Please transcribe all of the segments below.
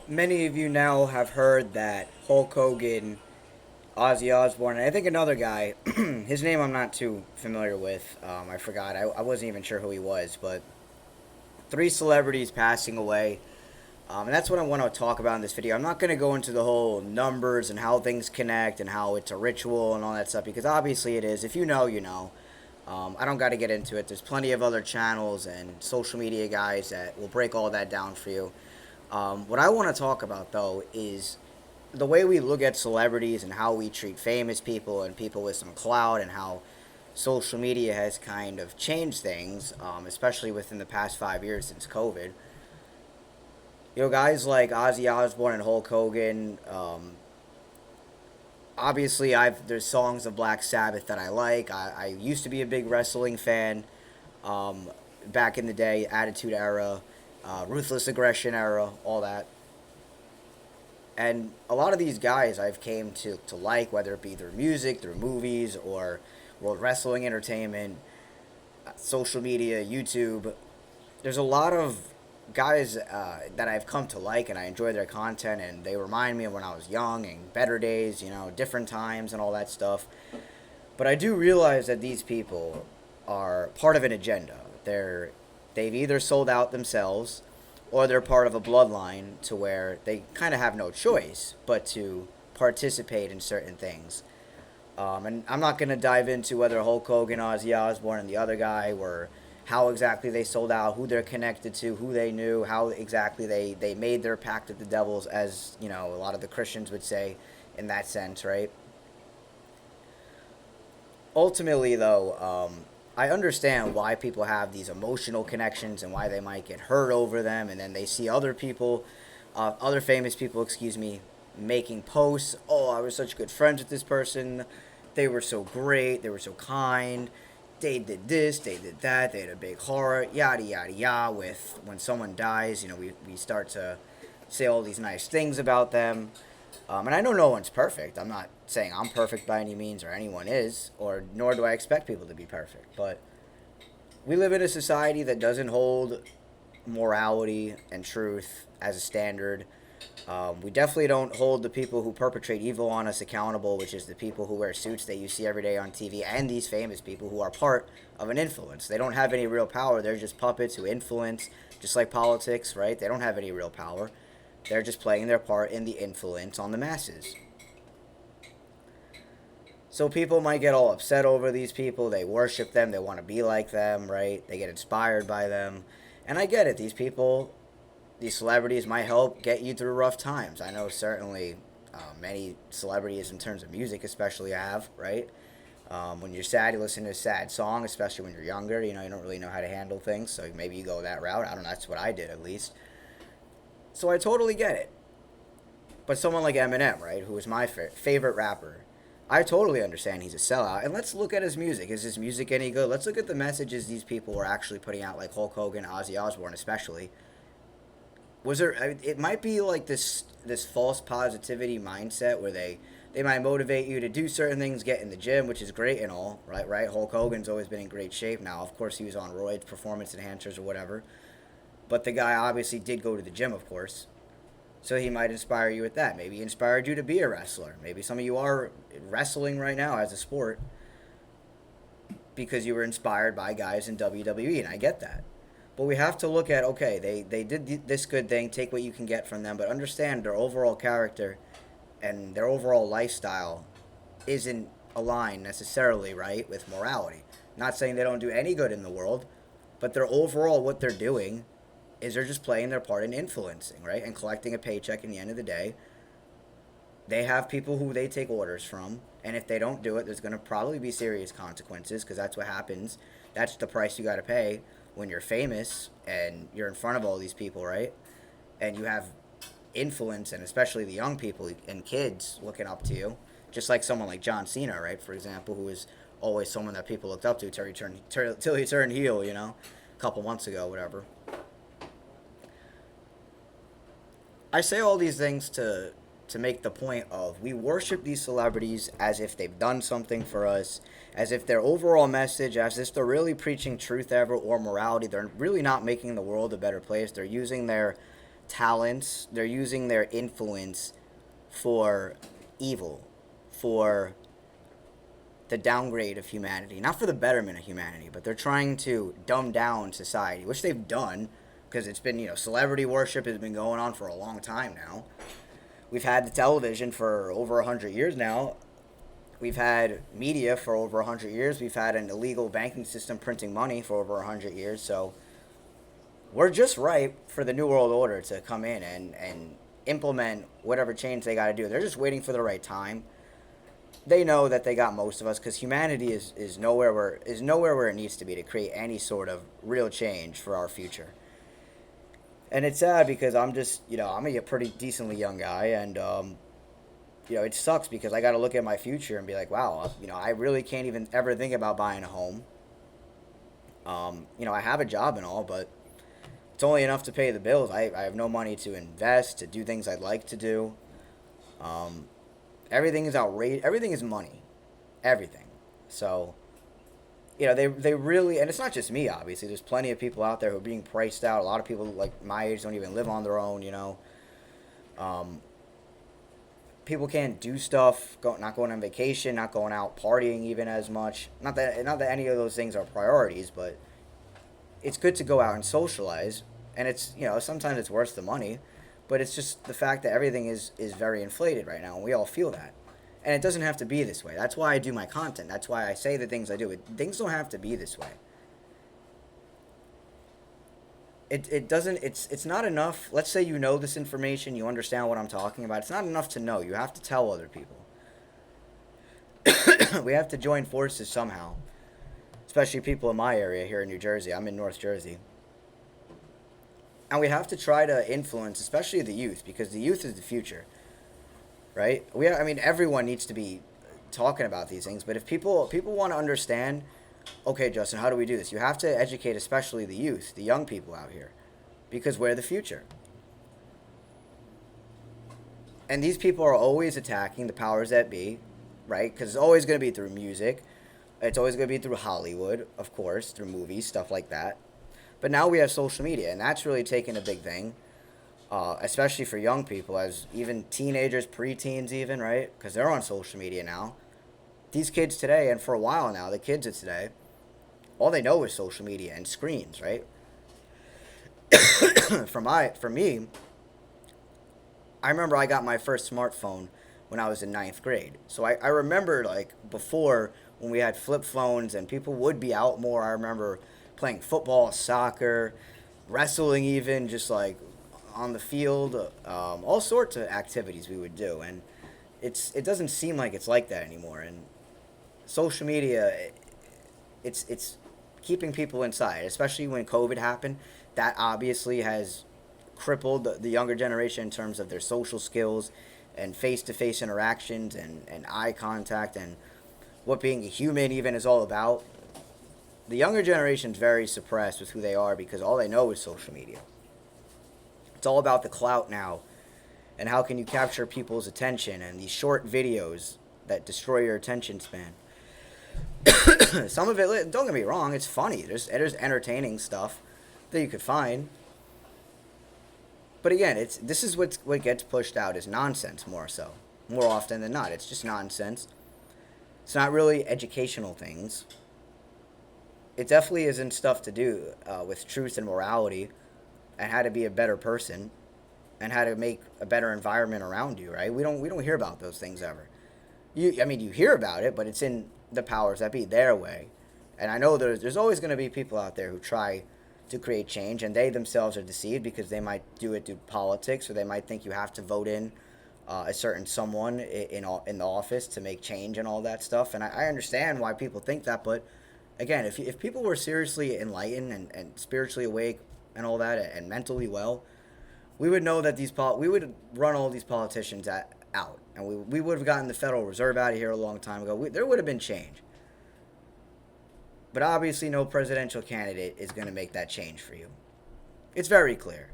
Many of you now have heard that Hulk Hogan, Ozzy Osbourne, and I think another guy, his name I'm not too familiar with. I forgot. I wasn't even sure who he was, but three celebrities passing away. And that's what I want to talk about in this video. I'm not going to go into the whole numbers and how things connect and how it's a ritual and all that stuff because obviously it is. If you know, you know. I don't got to get into it. There's plenty of other channels and social media guys that will break all that down for you. What I want to talk about, though, is the way we look at celebrities and how we treat famous people and people with some clout and how social media has kind of changed things, especially within the past 5 years since COVID. Guys like Ozzy Osbourne and Hulk Hogan. Obviously, there's songs of Black Sabbath that I like. I used to be a big wrestling fan um, back in the day, Attitude Era, Ruthless Aggression Era, all that. And a lot of these guys I've came to like, whether it be through music, through movies, or World Wrestling Entertainment, social media, YouTube. There's a lot of guys that I've come to like, and I enjoy their content, and they remind me of when I was young and better days, different times and all that stuff. But I do realize that these people are part of an agenda. They've either sold out themselves or they're part of a bloodline to where they kind of have no choice but to participate in certain things. And I'm not going to dive into whether Hulk Hogan, Ozzy Osbourne, and the other guy were how exactly they sold out, who they're connected to, who they knew, how exactly they made their pact with the devils, as a lot of the Christians would say, in that sense, right? Ultimately, though, I understand why people have these emotional connections and why they might get hurt over them, and then they see other people, other famous people, excuse me, making posts. Oh, I was such good friends with this person. They were so great. They were so kind. They did this. They did that. They had a big heart. Yada yada yada. With when someone dies, we start to say all these nice things about them. And I know no one's perfect. I'm not saying I'm perfect by any means, or anyone is, or nor do I expect people to be perfect. But we live in a society that doesn't hold morality and truth as a standard. We definitely don't hold the people who perpetrate evil on us accountable, which is the people who wear suits that you see every day on TV, and these famous people who are part of an influence. They don't have any real power. They're just puppets who influence, just like politics, right? They don't have any real power. They're just playing their part in the influence on the masses. So people might get all upset over these people. They worship them. They want to be like them, right? They get inspired by them. And I get it. These celebrities might help get you through rough times. I know certainly many celebrities, in terms of music especially, have, right? When you're sad, you listen to a sad song, especially when you're younger. You don't really know how to handle things. So maybe you go that route. I don't know. That's what I did, at least. So I totally get it. But someone like Eminem, right, who is my favorite rapper, I totally understand he's a sellout. And let's look at his music. Is his music any good? Let's look at the messages these people were actually putting out, like Hulk Hogan, Ozzy Osbourne, especially. Was there? It might be like this false positivity mindset where they might motivate you to do certain things, get in the gym, which is great and all, right? Right. Hulk Hogan's always been in great shape. Now, of course, he was on roids, performance enhancers, or whatever. But the guy obviously did go to the gym, of course. So he might inspire you with that. Maybe he inspired you to be a wrestler. Maybe some of you are wrestling right now as a sport because you were inspired by guys in WWE, and I get that. But we have to look at, okay, they did this good thing, take what you can get from them, but understand their overall character and their overall lifestyle isn't aligned necessarily, right, with morality. Not saying they don't do any good in the world, but their overall, what they're doing is they're just playing their part in influencing, right, and collecting a paycheck in the end of the day. They have people who they take orders from, and if they don't do it, there's going to probably be serious consequences because that's what happens. That's the price you got to pay when you're famous and you're in front of all these people, right? And you have influence, and especially the young people and kids looking up to you, just like someone like John Cena, right, for example, who is always someone that people looked up to till he turned heel, a couple months ago, whatever. I say all these things to make the point of we worship these celebrities as if they've done something for us, as if their overall message, as if they're really preaching truth ever or morality. They're really not making the world a better place. They're using their talents, they're using their influence for evil, for the downgrade of humanity, not for the betterment of humanity, but they're trying to dumb down society, which they've done because it's been, celebrity worship has been going on for a long time now. We've had the television for over 100 years now. We've had media for over 100 years. We've had an illegal banking system printing money for over 100 years. So we're just ripe for the New World Order to come in and implement whatever change they got to do. They're just waiting for the right time. They know that they got most of us because humanity is nowhere where it needs to be to create any sort of real change for our future. And it's sad because I'm just, I'm a pretty decently young guy, and it sucks because I got to look at my future and be like, wow, I really can't even ever think about buying a home. I have a job and all, but it's only enough to pay the bills. I have no money to invest, to do things I'd like to do. Everything is outrageous. Everything is money. Everything. So, they really, and it's not just me, obviously. There's plenty of people out there who are being priced out. A lot of people, like my age, don't even live on their own, People can't do stuff, not going on vacation, not going out partying even as much. Not that any of those things are priorities, but it's good to go out and socialize. And it's, sometimes it's worth the money, but it's just the fact that everything is very inflated right now, and we all feel that. And it doesn't have to be this way. That's why I do my content. That's why I say the things I do. Things don't have to be this way. It doesn't, it's not enough. Let's say you know this information, you understand what I'm talking about. It's not enough to know. You have to tell other people. We have to join forces somehow. Especially people in my area here in New Jersey. I'm in North Jersey. And we have to try to influence, especially the youth, because the youth is the future. Right? Everyone needs to be talking about these things, but if people want to understand, okay, Justin, how do we do this? You have to educate, especially the youth, the young people out here, because we're the future. And these people are always attacking the powers that be, right? Because it's always going to be through music. It's always going to be through Hollywood, of course, through movies, stuff like that. But now we have social media, and that's really taken a big thing. Especially for young people, as even teenagers, preteens even, right? Because they're on social media now. These kids today, and for a while now, the kids of today, all they know is social media and screens, right? For me, I remember I got my first smartphone when I was in ninth grade. So I remember, before, when we had flip phones and people would be out more. I remember playing football, soccer, wrestling even, just on the field, all sorts of activities we would do, and it doesn't seem like it's like that anymore. And social media, it's keeping people inside, especially when COVID happened. That obviously has crippled the younger generation in terms of their social skills and face-to-face interactions and eye contact and what being a human even is all about. The younger generation's very suppressed with who they are because all they know is social media. It's all about the clout now, and how can you capture people's attention, and these short videos that destroy your attention span. Some of it, don't get me wrong, it's funny. There's entertaining stuff that you could find. But again, this is what gets pushed out is nonsense more often than not. It's just nonsense. It's not really educational things. It definitely isn't stuff to do with truth and morality, and how to be a better person, and how to make a better environment around you, right? We don't hear about those things ever. You hear about it, but it's in the powers that be, their way. And I know there's always going to be people out there who try to create change, and they themselves are deceived because they might do it through politics, or they might think you have to vote in a certain someone in the office to make change and all that stuff. And I understand why people think that, but again, if people were seriously enlightened and spiritually awake and all that, and mentally well, we would know that we would run all these politicians out, and we would have gotten the Federal Reserve out of here a long time ago. There would have been change. But obviously, no presidential candidate is going to make that change for you. It's very clear.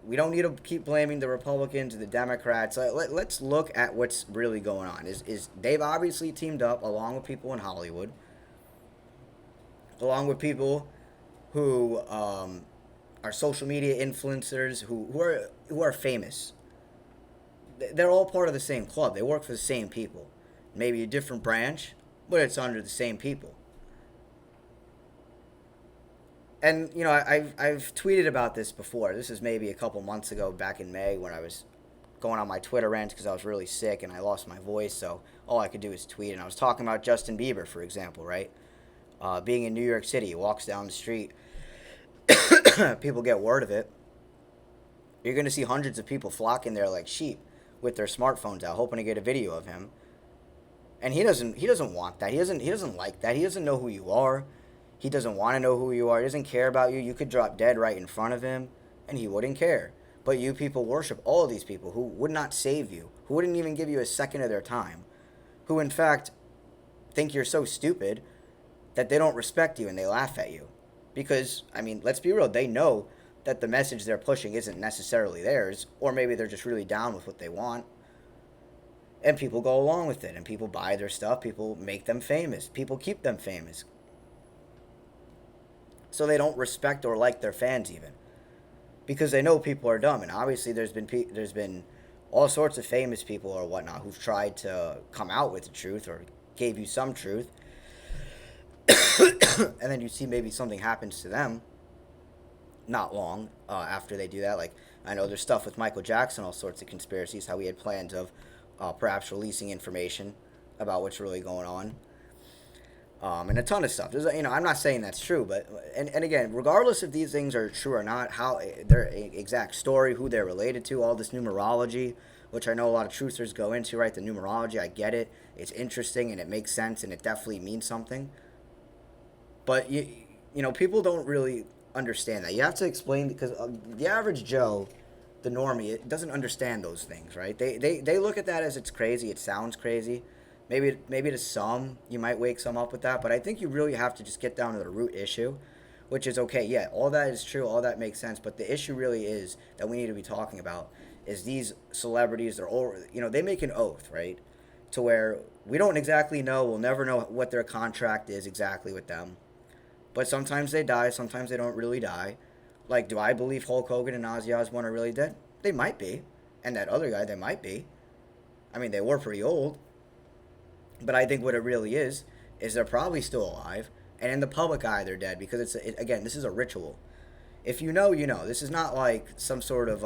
We don't need to keep blaming the Republicans or the Democrats. Let's look at what's really going on. Is they've obviously teamed up along with people in Hollywood, along with people who our social media influencers who are famous. They're all part of the same club. They work for the same people. Maybe a different branch, but it's under the same people. And I've tweeted about this before. This is maybe a couple months ago, back in May, when I was going on my Twitter rant because I was really sick and I lost my voice. So all I could do is tweet. And I was talking about Justin Bieber, for example, right? Being in New York City, he walks down the street. People get word of it. You're going to see hundreds of people flocking there like sheep with their smartphones out, hoping to get a video of him. And he doesn't want that. He doesn't like that. He doesn't know who you are. He doesn't want to know who you are. He doesn't care about you. You could drop dead right in front of him, and he wouldn't care. But you people worship all of these people who would not save you, who wouldn't even give you a second of their time, who in fact think you're so stupid that they don't respect you and they laugh at you. Because, I mean, let's be real, they know that the message they're pushing isn't necessarily theirs, or maybe they're just really down with what they want. And people go along with it, and people buy their stuff, people make them famous, people keep them famous. So they don't respect or like their fans even. Because they know people are dumb, and obviously there's been all sorts of famous people or whatnot who've tried to come out with the truth or gave you some truth, and then you see maybe something happens to them not long after they do that. Like, I know there's stuff with Michael Jackson, all sorts of conspiracies, how he had plans of perhaps releasing information about what's really going on, and a ton of stuff. I'm not saying that's true, but and again, regardless if these things are true or not, how their exact story, who they're related to, all this numerology, which I know a lot of truthers go into, right? The numerology, I get it. It's interesting and it makes sense and it definitely means something. But people don't really understand that. You have to explain, because the average Joe, the normie, it doesn't understand those things, right? They look at that as it's crazy. It sounds crazy. Maybe to some you might wake some up with that, but I think you really have to just get down to the root issue, which is okay. Yeah, all that is true. All that makes sense. But the issue really is that we need to be talking about is these celebrities. They're all they make an oath, right? To where we don't exactly know. We'll never know what their contract is exactly with them. But sometimes they die, sometimes they don't really die. Like, do I believe Hulk Hogan and Ozzy Osbourne are really dead? They might be. And that other guy, they might be. I mean, they were pretty old. But I think what it really is they're probably still alive. And in the public eye, they're dead. Because, again, this is a ritual. If you know, you know. This is not like some sort of,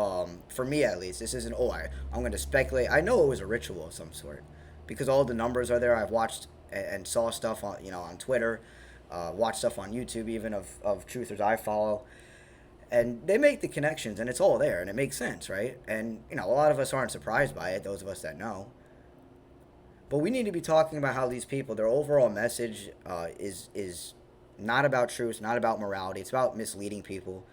for me at least, this isn't, I'm going to speculate. I know it was a ritual of some sort. Because all the numbers are there. I've watched and saw stuff on Twitter. Watch stuff on YouTube even of truthers I follow, and they make the connections, and it's all there, and it makes sense, right? And a lot of us aren't surprised by it, those of us that know. But we need to be talking about how these people, their overall message is not about truth, not about morality. It's about misleading people.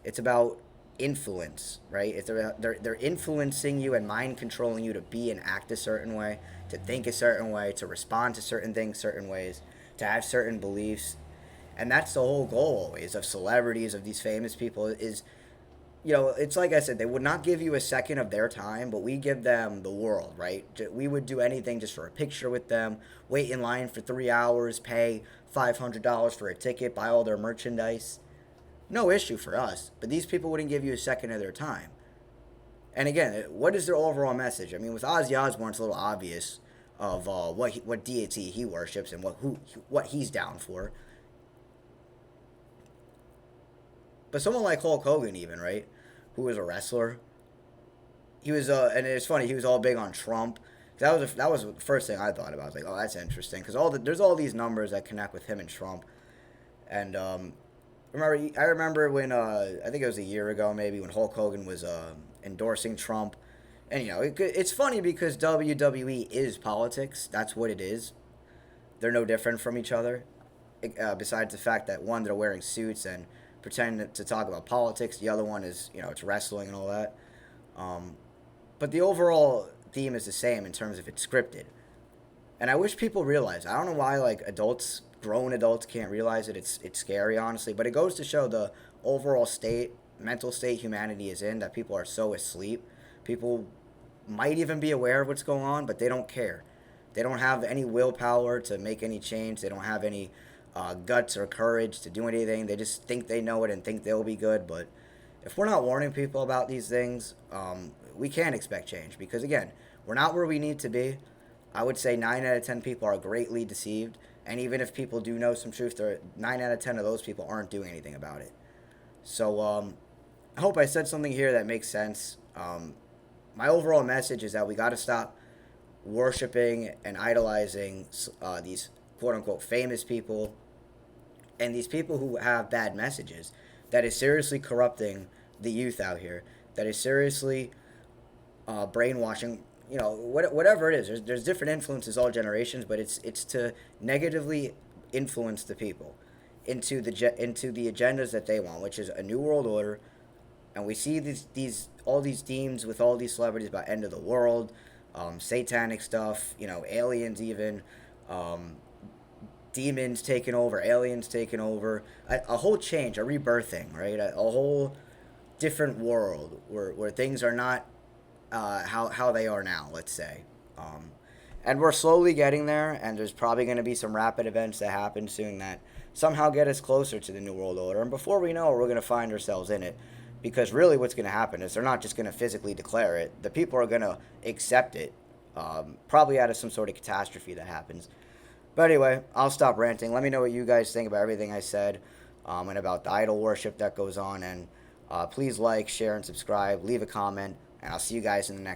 It's about influence, right? They're influencing you and mind controlling you to be and act a certain way, to think a certain way, to respond to certain things certain ways, to have certain beliefs. And that's the whole goal always of celebrities, of these famous people, is it's like I said, they would not give you a second of their time, but we give them the world, right? We would do anything just for a picture with them, wait in line for 3 hours, pay $500 for a ticket, buy all their merchandise. No issue for us, but these people wouldn't give you a second of their time. And again, what is their overall message? I mean, with Ozzy Osbourne, it's a little obvious of what deity he worships and what he's down for. But someone like Hulk Hogan, even, right, who was a wrestler, he was and it's funny, he was all big on Trump. That was the first thing I thought about. I was like, oh, that's interesting, because there's all these numbers that connect with him and Trump. And I remember when I think it was a year ago maybe, when Hulk Hogan was endorsing Trump. And, it's funny because WWE is politics. That's what it is. They're no different from each other. Besides the fact that one, they're wearing suits and pretending to talk about politics. The other one is, it's wrestling and all that. But the overall theme is the same in terms of it's scripted. And I wish people realize. I don't know why, like, grown adults can't realize it. It's scary, honestly. But it goes to show the overall mental state humanity is in, that people are so asleep. People might even be aware of what's going on, but they don't care. They don't have any willpower to make any change. They don't have any guts or courage to do anything. They just think they know it and think they'll be good, but if we're not warning people about these things, we can't expect change because, again, we're not where we need to be. I would say 9 out of 10 people are greatly deceived. And even if people do know some truth, 9 out of 10 of those people aren't doing anything about it. So I hope I said something here that makes sense. My overall message is that we got to stop worshiping and idolizing these quote unquote famous people and these people who have bad messages that is seriously corrupting the youth out here, that is seriously brainwashing. Whatever it is, there's different influences all generations, but it's to negatively influence the people into the agendas that they want, which is a new world order. And we see these all these themes with all these celebrities about end of the world, satanic stuff, aliens even, demons taking over, aliens taking over, a whole change, a rebirthing, right? A whole different world where things are not how they are now, let's say. And we're slowly getting there, and there's probably going to be some rapid events that happen soon that somehow get us closer to the New World Order. And before we know it, we're going to find ourselves in it. Because really, what's going to happen is they're not just going to physically declare it, the people are going to accept it, probably out of some sort of catastrophe that happens. But anyway, I'll stop ranting. Let me know what you guys think about everything I said and about the idol worship that goes on. And please like, share, and subscribe. Leave a comment. And I'll see you guys in the next